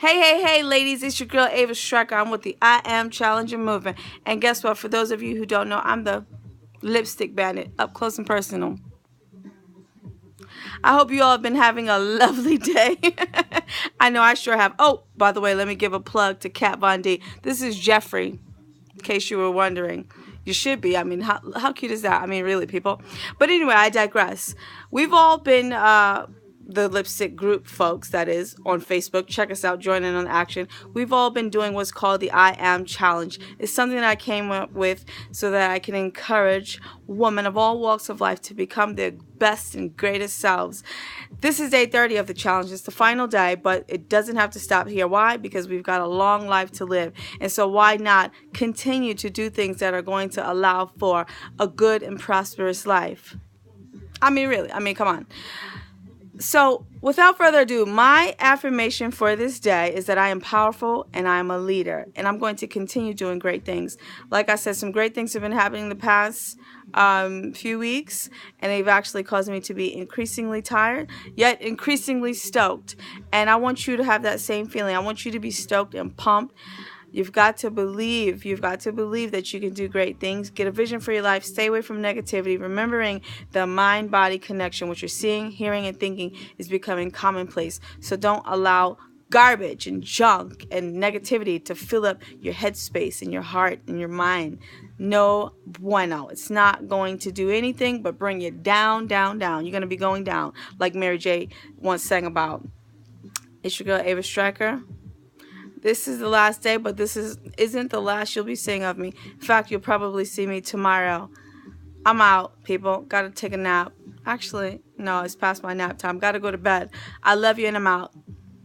Hey, ladies, it's your girl Ava Striker. I'm with the I Am Challenger movement. And guess what? For those of you who don't know, I'm the lipstick bandit, up close and personal. I hope you all have been having a lovely day. I know I sure have. Oh, by the way, let me give a plug to Kat Von D. This is Jeffrey, in case you were wondering. You should be. I mean, how cute is that? I mean, really, people. But anyway, I digress. We've all been the lipstick group folks, that is, on Facebook. Check us out. Join in on the action. We've all been doing what's called the I Am Challenge. It's something that I came up with so that I can encourage women of all walks of life to become their best and greatest selves. This is day 30 of the challenge. It's the final day, but it doesn't have to stop here. Why? Because we've got a long life to live. And so why not continue to do things that are going to allow for a good and prosperous life? I mean, really. I mean, come on. So, without further ado, my affirmation for this day is that I am powerful and I am a leader, and I'm going to continue doing great things. Like I said, some great things have been happening the past few weeks, and they've actually caused me to be increasingly tired, yet increasingly stoked. And I want you to have that same feeling. I want you to be stoked and pumped. You've got to believe that you can do great things. Get a vision for your life. Stay away from negativity. Remembering the mind-body connection, what you're seeing, hearing, and thinking is becoming commonplace. So don't allow garbage and junk and negativity to fill up your headspace and your heart and your mind. No bueno. It's not going to do anything but bring you down, down, down. You're going to be going down, like Mary J. once sang about. It's your girl, Ava Striker. This is the last day, but this isn't the last you'll be seeing of me. In fact, you'll probably see me tomorrow. I'm out, people. Gotta take a nap. Actually, no, it's past my nap time. Gotta go to bed. I love you and I'm out.